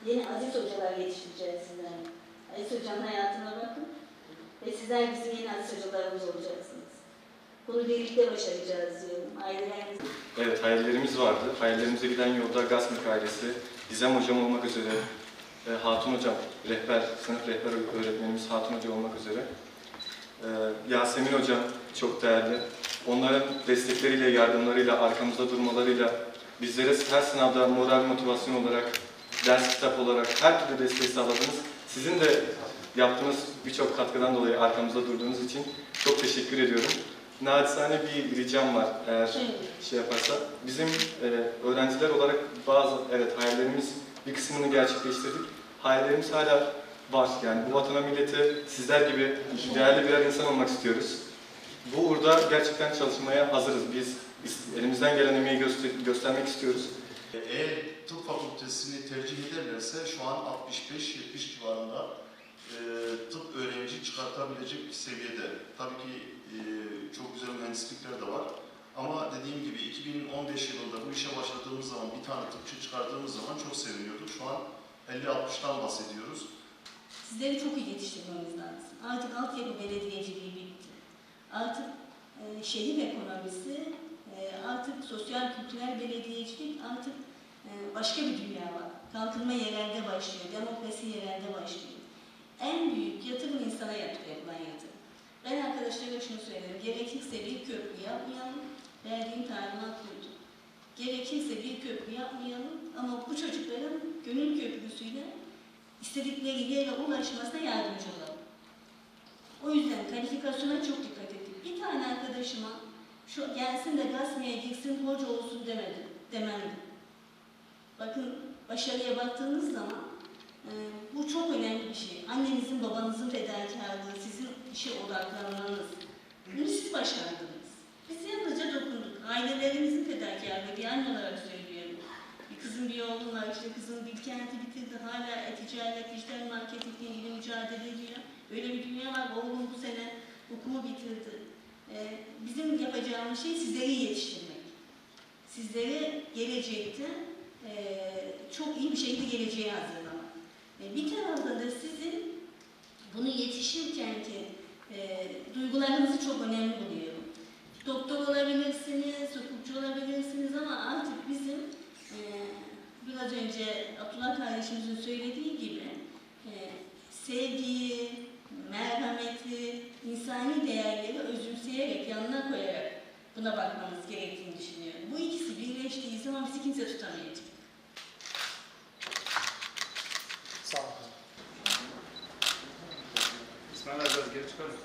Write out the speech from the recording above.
Yeni aziz hocalar yetiştireceğiz sizden. Aziz Hoca'nın hayatına bakın ve sizler bizim yeni aziz hocalarımız olacaksınız. Bunu birlikte başaracağız diyorum. Ailelerimiz... Evet, hayallerimiz vardı. Hayallerimize giden yolda Gasmik ailesi, Gizem Hocam olmak üzere, Hatun Hocam, sınıf rehber öğretmenimiz Hatun Hoca olmak üzere, Yasemin Hocam çok değerli. Onların destekleriyle, yardımlarıyla, arkamızda durmalarıyla bizlere her sınavda moral motivasyon olarak, ders kitap olarak her türlü desteği sağladınız. Sizin de yaptığınız birçok katkıdan dolayı arkamızda durduğunuz için çok teşekkür ediyorum. Naçizane bir ricam var eğer şey yaparsa. Bizim öğrenciler olarak bazı hayallerimiz bir kısmını gerçekleştirdik. Hayallerimiz hala var. Yani bu vatana millete sizler gibi değerli birer insan olmak istiyoruz. Bu uğurda gerçekten çalışmaya hazırız. Biz elimizden gelen emeği göstermek istiyoruz. Eğer tıp fakültesini tercih ederlerse şu an 65-70 civarında tıp öğrenci çıkartabilecek seviyede. Tabii ki çok güzel mühendislikler de var. Ama dediğim gibi 2015 yılında bu işe başladığımız zaman bir tane tıpçı çıkardığımız zaman çok seviniyorduk. Şu an 50-60'tan bahsediyoruz. Sizleri çok iyi yetiştirmemiz lazım. Artık altyapı belediyeciliği bitti. Artık şehir ekonomisi, artık sosyal kültürel belediyecilik, artık başka bir dünya var. Kalkınma yerelde başlıyor, demokrasi yerelde başlıyor. En büyük yatırım insana yapılan yatırım. Ben arkadaşlara şunu söylerim, gerekirse bir köprü yapmayalım, verdiğim talimat buydu. Gerekirse bir köprü yapmayalım ama bu çocukların gönül köprüsüyle istedikleri yere ulaşmasına yardımcı olalım. O yüzden kalifikasyona çok dikkat ettik. Bir tane arkadaşıma şu gelsin de Gasmi'ye gitsin, hoca olsun demem. Bakın başarıya baktığınız zaman bu çok önemli bir şey. Annenizin, babanızın fedakarlığı, sizin işe odaklanmanız. Bunu siz başardınız. Biz yalnızca dokunduk. Ailelerimizin fedakarlığı, bir anne olarak söylüyorum. Bir kızım, bir oğlum var. İşte kızım Bilkent'i bitirdi. Hala ticaret, dijital marketingle ilgili mücadele ediyor. Öyle bir dünya var. Oğlum bu sene hukumu bitirdi. Bizim yapacağımız şey sizleri yetiştirmek. Sizleri gelecekte çok iyi bir şekilde geleceğe hazırlamak. Bir tarafta da sizin bunu yetişirkenki duygularınızı çok önemli buluyorum. Doktor olabilirsiniz, hukukçu olabilirsiniz ama artık bizim biraz önce Abdullah kardeşimizin söylediği gibi sevgiyi, merhameti, insani değerleri özümseyerek, yanına koyarak buna bakmamız gerektiğini düşünüyorum. Bu ikisi birleştiği zaman bizi kimse tutamayacak. Sağ olun. İsmail abi biraz geri çıkar mısın?